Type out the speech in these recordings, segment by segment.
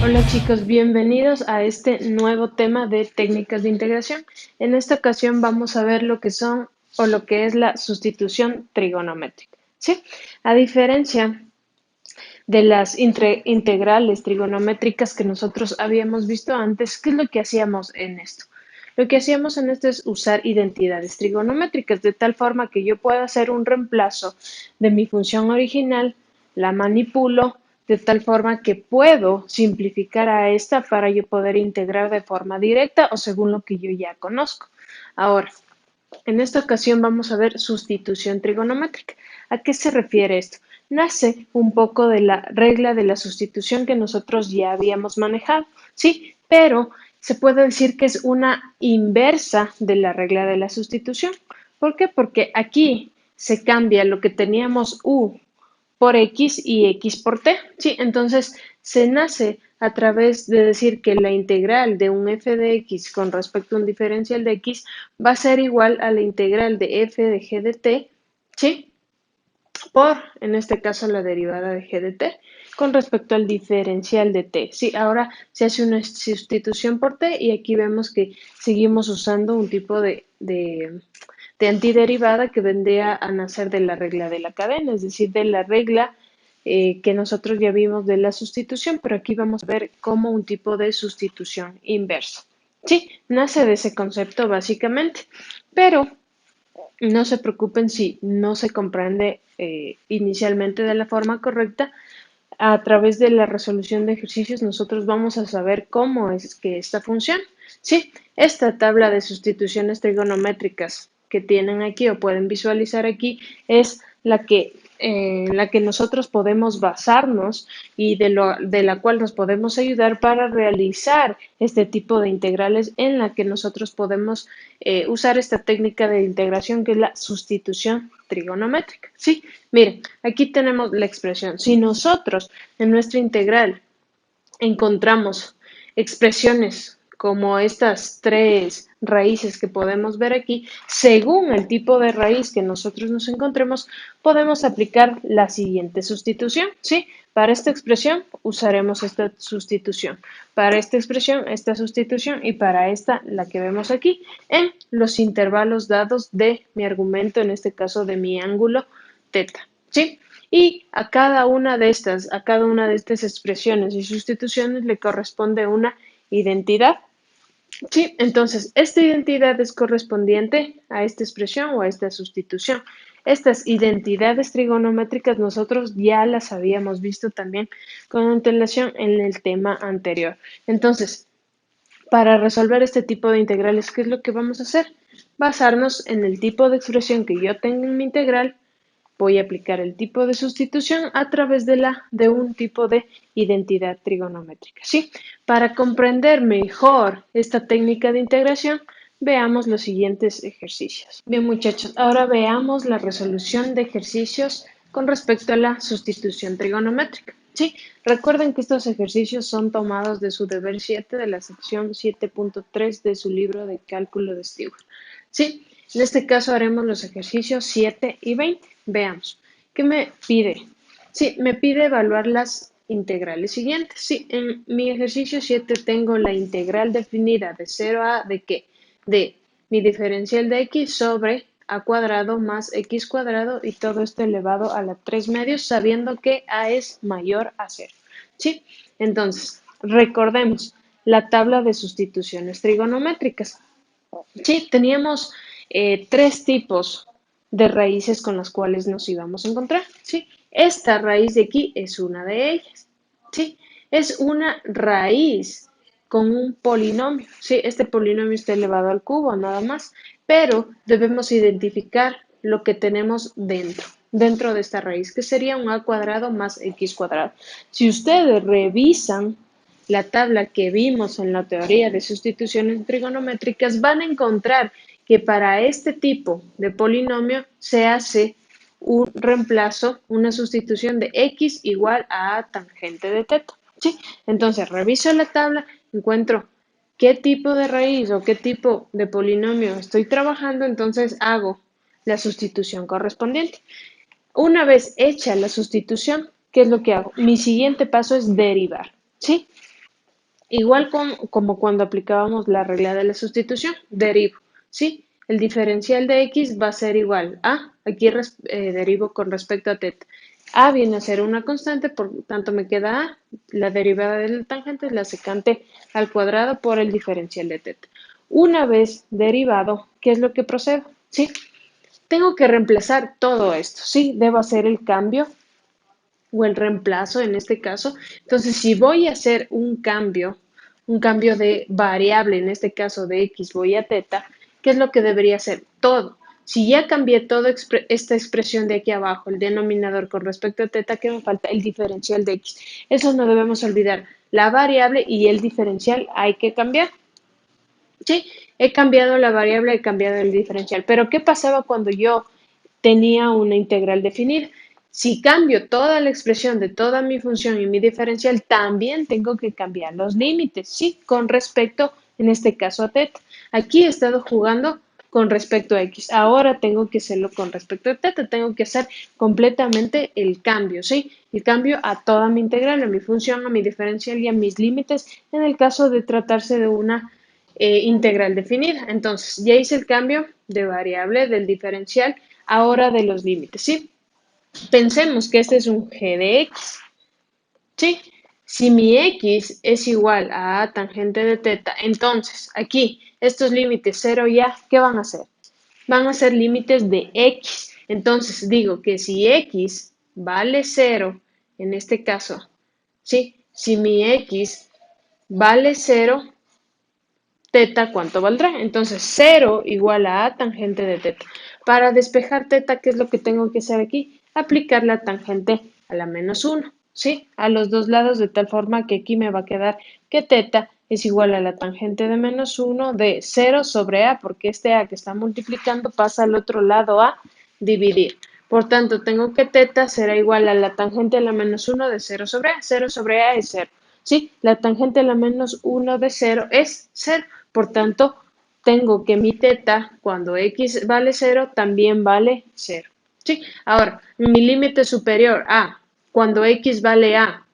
Hola chicos, bienvenidos a este nuevo tema de técnicas de integración. En esta ocasión vamos a ver lo que son o lo que es la sustitución trigonométrica. ¿Sí? A diferencia de las integrales trigonométricas que nosotros habíamos visto antes, ¿qué es lo que hacíamos en esto? Lo que hacíamos en esto es usar identidades trigonométricas de tal forma que yo pueda hacer un reemplazo de mi función original, la manipulo de tal forma que puedo simplificar a esta para yo poder integrar de forma directa o según lo que yo ya conozco. Ahora, en esta ocasión vamos a ver sustitución trigonométrica. ¿A qué se refiere esto? Nace un poco de la regla de la sustitución que nosotros ya habíamos manejado, ¿sí? Pero se puede decir que es una inversa de la regla de la sustitución. ¿Por qué? Porque aquí se cambia lo que teníamos u por X y X por T. ¿Sí? Entonces, se nace a través de decir que la integral de un f de X con respecto a un diferencial de X va a ser igual a la integral de f de g de T, ¿sí? Por, en este caso, la derivada de g de T con respecto al diferencial de T. Sí, ahora se hace una sustitución por T y aquí vemos que seguimos usando un tipo de antiderivada que vendría a nacer de la regla de la cadena, es decir, de la regla que nosotros ya vimos de la sustitución, pero aquí vamos a ver como un tipo de sustitución inversa. Sí, nace de ese concepto básicamente, pero no se preocupen si no se comprende inicialmente de la forma correcta. A través de la resolución de ejercicios nosotros vamos a saber cómo es que esta funciona. Sí, esta tabla de sustituciones trigonométricas que tienen aquí o pueden visualizar aquí es la que nosotros podemos basarnos y de la cual nos podemos ayudar para realizar este tipo de integrales en la que nosotros podemos usar esta técnica de integración que es la sustitución trigonométrica. Sí, miren, aquí tenemos la expresión. Si nosotros en nuestra integral encontramos expresiones como estas tres raíces que podemos ver aquí, según el tipo de raíz que nosotros nos encontremos, podemos aplicar la siguiente sustitución, ¿sí? Para esta expresión usaremos esta sustitución, para esta expresión esta sustitución y para esta la que vemos aquí en los intervalos dados de mi argumento, en este caso de mi ángulo teta, ¿sí? Y a cada una de estas expresiones y sustituciones le corresponde una identidad. Sí, entonces esta identidad es correspondiente a esta expresión o a esta sustitución. Estas identidades trigonométricas nosotros ya las habíamos visto también con antelación en el tema anterior. Entonces, para resolver este tipo de integrales, ¿qué es lo que vamos a hacer? Basarnos en el tipo de expresión que yo tengo en mi integral. Voy a aplicar el tipo de sustitución a través de un tipo de identidad trigonométrica. ¿Sí? Para comprender mejor esta técnica de integración, veamos los siguientes ejercicios. Bien, muchachos, ahora veamos la resolución de ejercicios con respecto a la sustitución trigonométrica. Sí, recuerden que estos ejercicios son tomados de su deber 7 de la sección 7.3 de su libro de cálculo de Stewart. Sí, en este caso haremos los ejercicios 7 y 20. Veamos, ¿qué me pide? Sí, me pide evaluar las integrales siguientes. Sí, en mi ejercicio 7 tengo la integral definida de 0 a ¿de qué? De mi diferencial de x sobre a cuadrado más x cuadrado y todo esto elevado a la 3 medios sabiendo que a es mayor a 0. ¿Sí? Entonces, recordemos la tabla de sustituciones trigonométricas. Sí, teníamos tres tipos de raíces con las cuales nos íbamos a encontrar. Sí, esta raíz de aquí es una de ellas. Sí, es una raíz con un polinomio. Sí, este polinomio está elevado al cubo, nada más. Pero debemos identificar lo que tenemos dentro de esta raíz, que sería un a cuadrado más x cuadrado. Si ustedes revisan la tabla que vimos en la teoría de sustituciones trigonométricas, van a encontrar que para este tipo de polinomio se hace un reemplazo, una sustitución de x igual a tangente de teta. ¿Sí? Entonces, reviso la tabla, encuentro qué tipo de raíz o qué tipo de polinomio estoy trabajando, entonces hago la sustitución correspondiente. Una vez hecha la sustitución, ¿qué es lo que hago? Mi siguiente paso es derivar. ¿Sí? Igual como cuando aplicábamos la regla de la sustitución, derivo, ¿sí? El diferencial de x va a ser igual a, aquí derivo con respecto a teta. A viene a ser una constante, por tanto me queda a, la derivada de la tangente es la secante al cuadrado por el diferencial de teta. Una vez derivado, ¿qué es lo que procedo? ¿Sí? Tengo que reemplazar todo esto, ¿sí? Debo hacer el cambio o el reemplazo en este caso. Entonces, si voy a hacer un cambio de variable, en este caso de x voy a teta, ¿qué es lo que debería hacer? Todo. Si ya cambié toda esta expresión de aquí abajo, el denominador con respecto a teta, ¿qué me falta? El diferencial de x. Eso no debemos olvidar. La variable y el diferencial hay que cambiar. Sí, he cambiado la variable, he cambiado el diferencial. Pero ¿qué pasaba cuando yo tenía una integral definida? Si cambio toda la expresión de toda mi función y mi diferencial, también tengo que cambiar los límites, ¿sí? Con respecto, en este caso, a teta. Aquí he estado jugando con respecto a x. Ahora tengo que hacerlo con respecto a teta. Tengo que hacer completamente el cambio, ¿sí? El cambio a toda mi integral, a mi función, a mi diferencial y a mis límites, en el caso de tratarse de una integral definida. Entonces, ya hice el cambio de variable del diferencial, ahora de los límites, ¿sí? Pensemos que este es un g de x, ¿sí? Si mi x es igual a tangente de teta, entonces aquí estos límites 0 y a, ¿qué van a ser? Van a ser límites de x. Entonces digo que si x vale 0, en este caso, ¿sí? Si mi x vale 0, teta, ¿cuánto valdrá? Entonces, 0 igual a tangente de teta. Para despejar teta, ¿qué es lo que tengo que hacer aquí? Aplicar la tangente a la menos 1, ¿sí? A los dos lados, de tal forma que aquí me va a quedar que teta es igual a la tangente de menos 1 de 0 sobre a, porque este a que está multiplicando pasa al otro lado a dividir. Por tanto, tengo que teta será igual a la tangente a la menos 1 de 0 sobre a. 0 sobre a es 0. ¿Sí? La tangente a la menos 1 de 0 es 0. Por tanto, tengo que mi teta, cuando x vale 0, también vale 0. ¿Sí? Ahora, mi límite superior a, cuando x vale a,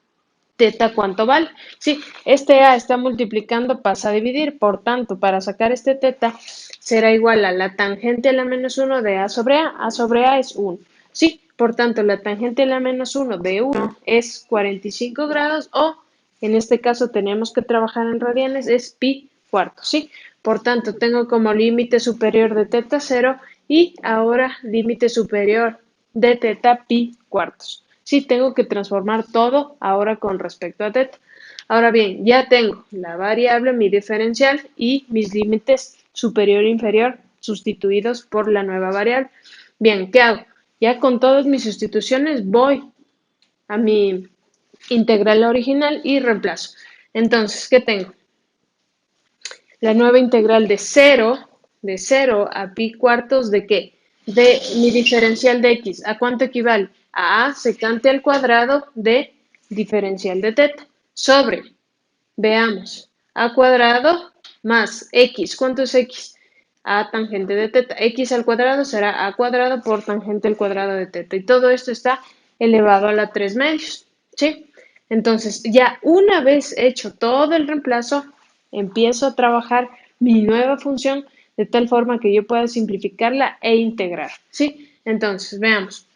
teta, ¿cuánto vale? Sí, este a está multiplicando, pasa a dividir. Por tanto, para sacar este teta, será igual a la tangente a la menos 1 de a sobre a. A sobre a es 1. Sí, por tanto, la tangente a la menos 1 de 1 es 45 grados o, en este caso, tenemos que trabajar en radianes, es pi cuartos, ¿sí? Por tanto, tengo como límite superior de teta 0 y ahora límite superior de teta pi cuartos. Sí, tengo que transformar todo ahora con respecto a teta. Ahora bien, ya tengo la variable, mi diferencial y mis límites superior e inferior sustituidos por la nueva variable. Bien, ¿qué hago? Ya con todas mis sustituciones voy a mi integral original y reemplazo. Entonces, ¿qué tengo? La nueva integral de 0 a pi cuartos ¿de qué? De mi diferencial de x. ¿A cuánto equivale? A secante al cuadrado de diferencial de teta sobre, veamos, a cuadrado más x. ¿Cuánto es x? A tangente de teta. X al cuadrado será a cuadrado por tangente al cuadrado de teta. Y todo esto está elevado a la 3 medios. ¿Sí? Entonces, ya una vez hecho todo el reemplazo, empiezo a trabajar mi nueva función de tal forma que yo pueda simplificarla e integrar. ¿Sí? Entonces, veamos.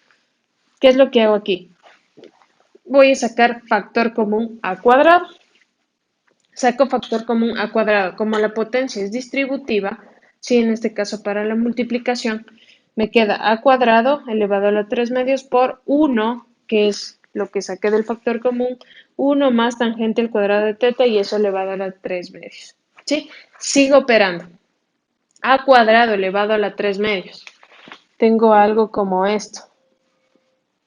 ¿Qué es lo que hago aquí? Voy a sacar factor común a cuadrado. Saco factor común a cuadrado. Como la potencia es distributiva, sí, en este caso para la multiplicación, me queda a cuadrado elevado a la 3 medios por 1, que es lo que saqué del factor común, 1 más tangente al cuadrado de teta y eso elevado a la 3 medios. ¿Sí? Sigo operando. A cuadrado elevado a la 3 medios. Tengo algo como esto,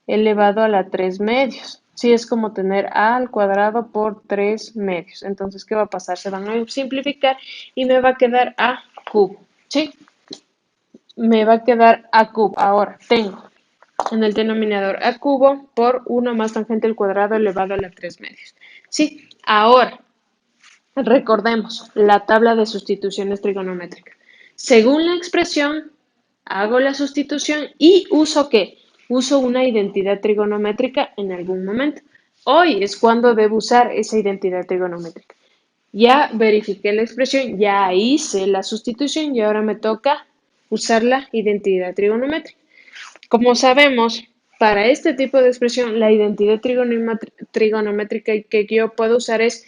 elevado a la 3 medios. Sí, es como tener a al cuadrado por 3 medios. Entonces, ¿qué va a pasar? Se van a simplificar y me va a quedar a cubo. ¿Sí? Me va a quedar a cubo. Ahora, tengo en el denominador a cubo por 1 más tangente al cuadrado elevado a la 3 medios. ¿Sí? Ahora, recordemos la tabla de sustituciones trigonométricas. Según la expresión, hago la sustitución y uso ¿qué? Uso una identidad trigonométrica en algún momento. Hoy es cuando debo usar esa identidad trigonométrica. Ya verifiqué la expresión, ya hice la sustitución y ahora me toca usar la identidad trigonométrica. Como sabemos, para este tipo de expresión, la identidad trigonométrica que yo puedo usar es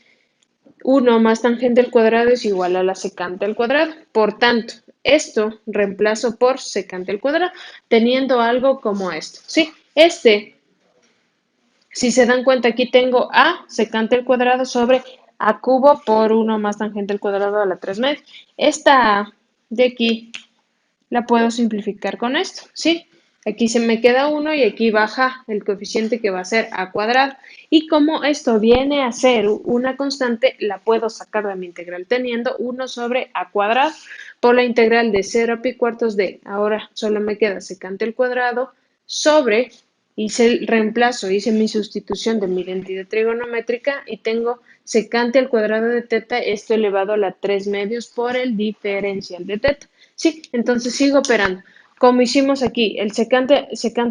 1 más tangente al cuadrado es igual a la secante al cuadrado. Por tanto, esto reemplazo por secante al cuadrado, teniendo algo como esto. ¿Sí? Si se dan cuenta, aquí tengo a secante al cuadrado sobre a cubo por 1 más tangente al cuadrado a la 3 medios. Esta a de aquí la puedo simplificar con esto, ¿sí? Aquí se me queda 1 y aquí baja el coeficiente que va a ser a cuadrado. Y como esto viene a ser una constante, la puedo sacar de mi integral teniendo 1 sobre a cuadrado por la integral de 0 a pi cuartos de, ahora solo me queda secante al cuadrado sobre, hice el reemplazo, hice mi sustitución de mi identidad trigonométrica y tengo secante al cuadrado de teta, esto elevado a la 3 medios por el diferencial de teta. Sí, entonces sigo operando. Como hicimos aquí, el secante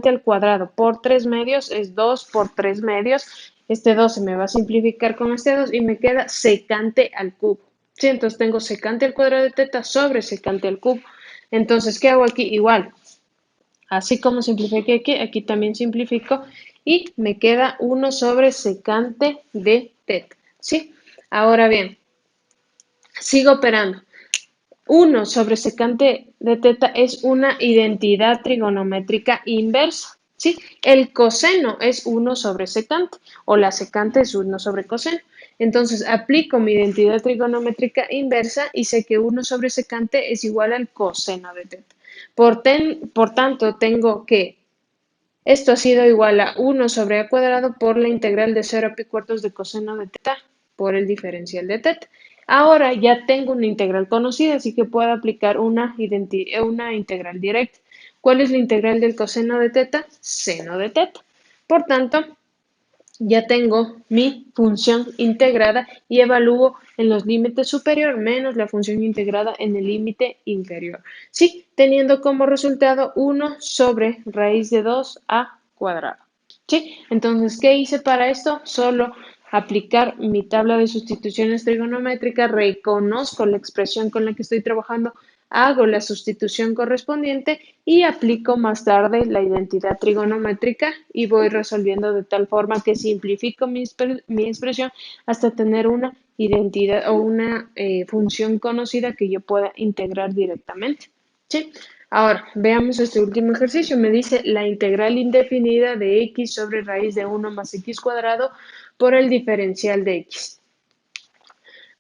al cuadrado por 3 medios es 2 por 3 medios. Este 2 se me va a simplificar con este 2 y me queda secante al cubo. Sí, entonces tengo secante al cuadrado de teta sobre secante al cubo. Entonces, ¿qué hago aquí? Igual, así como simplifiqué aquí, aquí también simplifico y me queda 1 sobre secante de teta. ¿Sí? Ahora bien, sigo operando. 1 sobre secante de teta es una identidad trigonométrica inversa. ¿Sí? El coseno es 1 sobre secante o la secante es 1 sobre coseno. Entonces aplico mi identidad trigonométrica inversa y sé que 1 sobre secante es igual al coseno de teta. Por tanto, tengo que esto ha sido igual a 1 sobre a cuadrado por la integral de 0 a pi cuartos de coseno de teta por el diferencial de teta. Ahora ya tengo una integral conocida, así que puedo aplicar una integral directa. ¿Cuál es la integral del coseno de teta? Seno de teta. Por tanto, ya tengo mi función integrada y evalúo en los límites superior menos la función integrada en el límite inferior. Sí, teniendo como resultado 1 sobre raíz de 2 a cuadrado. Sí, entonces, ¿qué hice para esto? Solo aplicar mi tabla de sustituciones trigonométricas, reconozco la expresión con la que estoy trabajando, hago la sustitución correspondiente y aplico más tarde la identidad trigonométrica y voy resolviendo de tal forma que simplifico mi expresión hasta tener una identidad o una función conocida que yo pueda integrar directamente. ¿Sí? Ahora, veamos este último ejercicio. Me dice la integral indefinida de x sobre raíz de 1 más x cuadrado por el diferencial de x.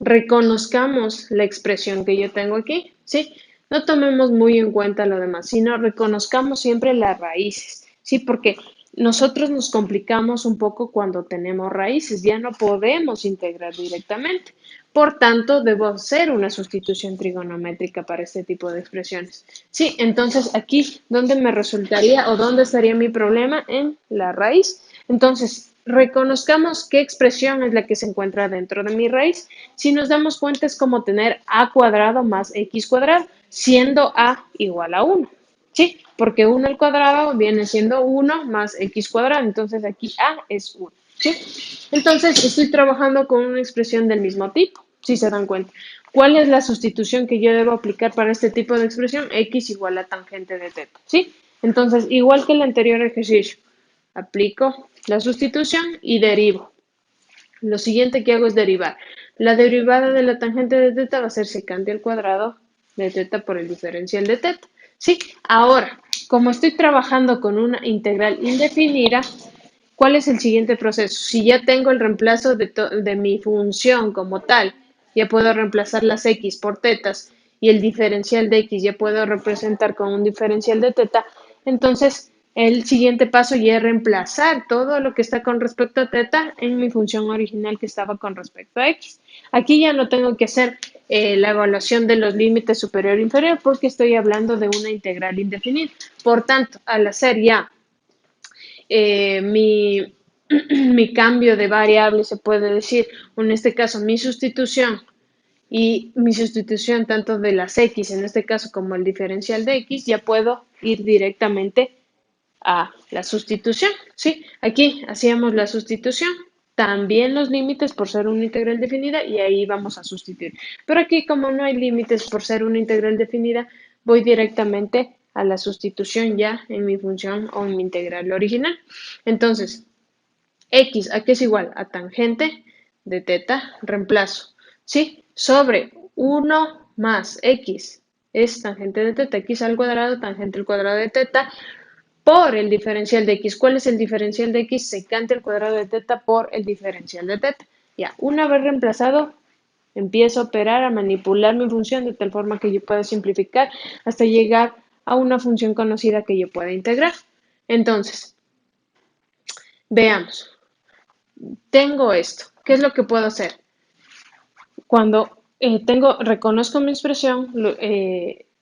Reconozcamos la expresión que yo tengo aquí, ¿sí? No tomemos muy en cuenta lo demás, sino reconozcamos siempre las raíces, ¿sí? Porque nosotros nos complicamos un poco cuando tenemos raíces, ya no podemos integrar directamente. Por tanto, debo hacer una sustitución trigonométrica para este tipo de expresiones. Sí, entonces aquí, ¿dónde me resultaría o dónde estaría mi problema? En la raíz. Entonces, reconozcamos qué expresión es la que se encuentra dentro de mi raíz. Si nos damos cuenta es como tener a cuadrado más x cuadrado, siendo a igual a 1. ¿Sí? Porque 1 al cuadrado viene siendo 1 más x cuadrado, entonces aquí a es 1. ¿Sí? Entonces estoy trabajando con una expresión del mismo tipo, si se dan cuenta. ¿Cuál es la sustitución que yo debo aplicar para este tipo de expresión? X igual a tangente de teta. ¿Sí? Entonces, igual que el anterior ejercicio, aplico la sustitución y derivo. Lo siguiente que hago es derivar. La derivada de la tangente de teta va a ser secante al cuadrado de teta por el diferencial de teta. Sí, ahora, como estoy trabajando con una integral indefinida, ¿cuál es el siguiente proceso? Si ya tengo el reemplazo de mi función como tal, ya puedo reemplazar las x por tetas y el diferencial de x ya puedo representar con un diferencial de teta, entonces el siguiente paso ya es reemplazar todo lo que está con respecto a teta en mi función original que estaba con respecto a x. Aquí ya no tengo que hacer la evaluación de los límites superior e inferior porque estoy hablando de una integral indefinida. Por tanto, al hacer ya mi, mi cambio de variable, se puede decir, o en este caso mi sustitución y mi sustitución tanto de las x, en este caso como el diferencial de x, ya puedo ir directamente a la sustitución, ¿sí? Aquí hacíamos la sustitución también los límites por ser una integral definida y ahí vamos a sustituir. Pero aquí como no hay límites por ser una integral definida, voy directamente a la sustitución ya en mi función o en mi integral original. Entonces, x, ¿a qué es igual? A tangente de teta, reemplazo, ¿sí? Sobre 1 más x es tangente de teta, x al cuadrado, tangente al cuadrado de teta, por el diferencial de x. ¿Cuál es el diferencial de x? Secante al cuadrado de teta por el diferencial de teta. Ya, una vez reemplazado, empiezo a operar, a manipular mi función de tal forma que yo pueda simplificar hasta llegar a una función conocida que yo pueda integrar. Entonces, veamos. Tengo esto. ¿Qué es lo que puedo hacer? Cuando reconozco mi expresión,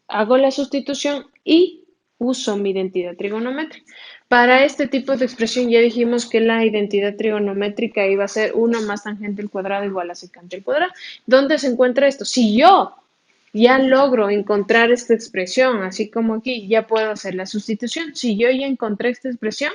hago la sustitución y uso mi identidad trigonométrica. Para este tipo de expresión ya dijimos que la identidad trigonométrica iba a ser 1 más tangente al cuadrado igual a secante al cuadrado. ¿Dónde se encuentra esto? Si yo ya logro encontrar esta expresión, así como aquí, ya puedo hacer la sustitución. Si yo ya encontré esta expresión,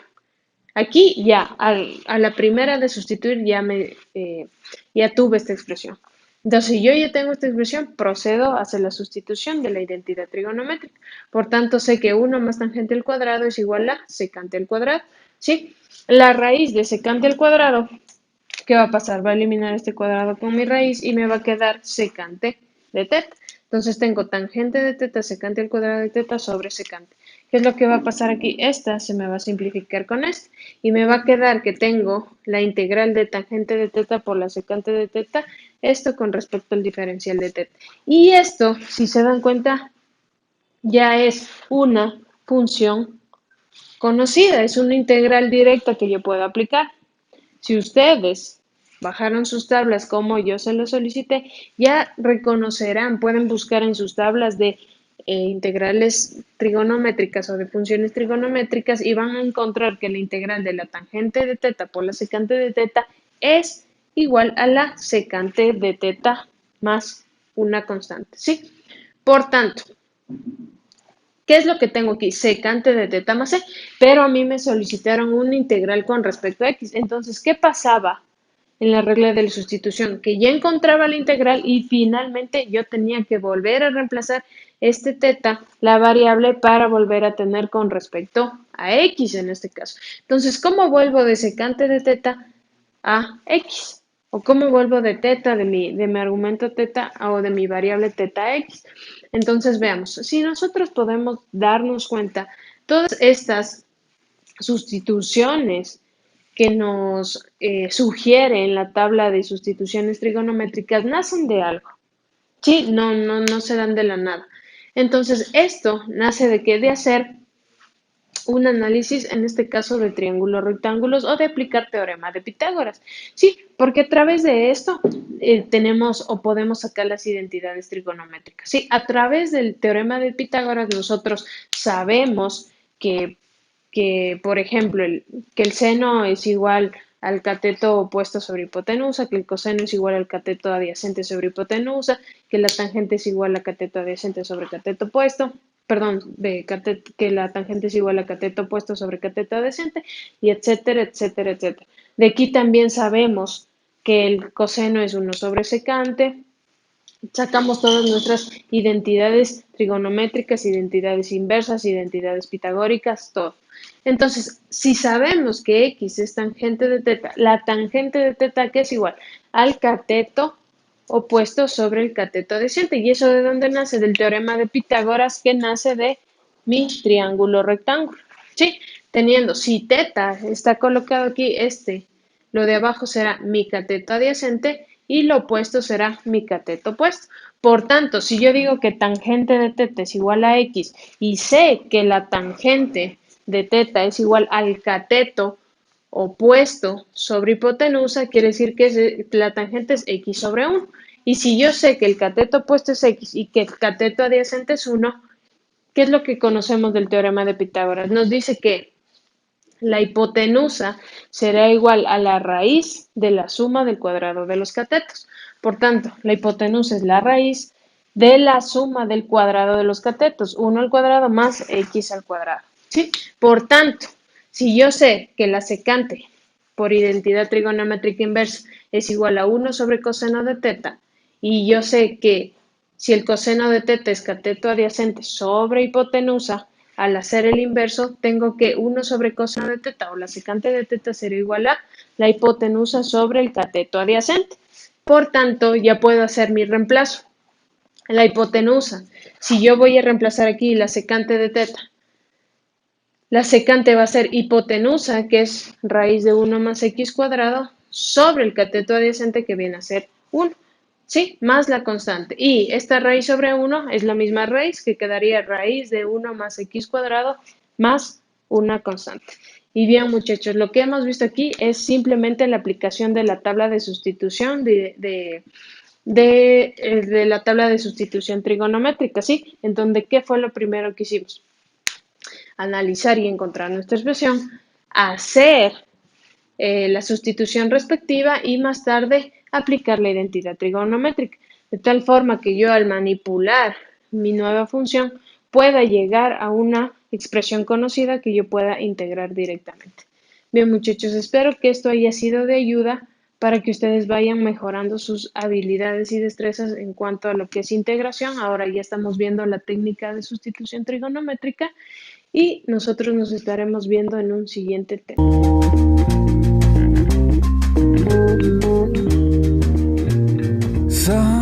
aquí ya, a la primera de sustituir, ya tuve esta expresión. Entonces, si yo ya tengo esta expresión, procedo a hacer la sustitución de la identidad trigonométrica. Por tanto, sé que 1 más tangente al cuadrado es igual a secante al cuadrado. ¿Sí? La raíz de secante al cuadrado, ¿qué va a pasar? Va a eliminar este cuadrado con mi raíz y me va a quedar secante de teta. Entonces tengo tangente de teta, secante al cuadrado de teta sobre secante. ¿Qué es lo que va a pasar aquí? Esta se me va a simplificar con esta y me va a quedar que tengo la integral de tangente de teta por la secante de teta, esto con respecto al diferencial de teta. Y esto, si se dan cuenta, ya es una función conocida, es una integral directa que yo puedo aplicar. Si ustedes bajaron sus tablas como yo se lo solicité, ya reconocerán, pueden buscar en sus tablas de integrales trigonométricas o de funciones trigonométricas y van a encontrar que la integral de la tangente de teta por la secante de teta es igual a la secante de teta más una constante, ¿sí? Por tanto, ¿qué es lo que tengo aquí? Secante de teta más c, pero a mí me solicitaron una integral con respecto a x. Entonces, ¿qué pasaba en la regla de la sustitución? Que ya encontraba la integral y finalmente yo tenía que volver a reemplazar este teta, la variable, para volver a tener con respecto a x en este caso. Entonces, ¿cómo vuelvo de secante de teta a x? ¿O cómo vuelvo de teta, de mi argumento teta o de mi variable teta x? Entonces, veamos, si nosotros podemos darnos cuenta, todas estas sustituciones que nos sugiere en la tabla de sustituciones trigonométricas nacen de algo. Sí, no se dan de la nada. Entonces, esto nace de qué? De hacer un análisis, en este caso de triángulos rectángulos o de aplicar teorema de Pitágoras. Sí, porque a través de esto tenemos o podemos sacar las identidades trigonométricas. Sí, a través del teorema de Pitágoras nosotros sabemos por ejemplo, que el seno es igual al cateto opuesto sobre hipotenusa, que el coseno es igual al cateto adyacente sobre hipotenusa, que la tangente es igual a cateto adyacente sobre cateto opuesto, perdón, que la tangente es igual a cateto opuesto sobre cateto adyacente, y etcétera, etcétera, etcétera. De aquí también sabemos que el coseno es 1 sobre secante, sacamos todas nuestras identidades trigonométricas, identidades inversas, identidades pitagóricas, todo. Entonces, si sabemos que x es tangente de teta, la tangente de teta, ¿qué es igual? Al cateto opuesto sobre el cateto adyacente. ¿Y eso de dónde nace? Del teorema de Pitágoras, que nace de mi triángulo rectángulo. ¿Sí? Teniendo, si teta está colocado aquí, lo de abajo será mi cateto adyacente y lo opuesto será mi cateto opuesto. Por tanto, si yo digo que tangente de teta es igual a x y sé que la tangente de teta es igual al cateto opuesto sobre hipotenusa, quiere decir que la tangente es x sobre 1. Y si yo sé que el cateto opuesto es x y que el cateto adyacente es 1, ¿qué es lo que conocemos del teorema de Pitágoras? Nos dice que la hipotenusa será igual a la raíz de la suma del cuadrado de los catetos. Por tanto, la hipotenusa es la raíz de la suma del cuadrado de los catetos, 1 al cuadrado más x al cuadrado. ¿Sí? Por tanto, si yo sé que la secante por identidad trigonométrica inversa es igual a 1 sobre coseno de teta, y yo sé que si el coseno de teta es cateto adyacente sobre hipotenusa, al hacer el inverso, tengo que 1 sobre coseno de teta o la secante de teta será igual a la hipotenusa sobre el cateto adyacente. Por tanto, ya puedo hacer mi reemplazo. La hipotenusa, si yo voy a reemplazar aquí la secante de teta, la secante va a ser hipotenusa, que es raíz de 1 más x cuadrado, sobre el cateto adyacente, que viene a ser 1. ¿Sí? Más la constante. Y esta raíz sobre 1 es la misma raíz, que quedaría raíz de 1 más x cuadrado más una constante. Y bien, muchachos, lo que hemos visto aquí es simplemente la aplicación de la tabla de sustitución de la tabla de sustitución trigonométrica, ¿sí? En donde, ¿qué fue lo primero que hicimos? Analizar y encontrar nuestra expresión, hacer la sustitución respectiva y más tarde aplicar la identidad trigonométrica, de tal forma que yo al manipular mi nueva función pueda llegar a una expresión conocida que yo pueda integrar directamente. Bien, muchachos, espero que esto haya sido de ayuda para que ustedes vayan mejorando sus habilidades y destrezas en cuanto a lo que es integración. Ahora ya estamos viendo la técnica de sustitución trigonométrica y nosotros nos estaremos viendo en un siguiente tema. So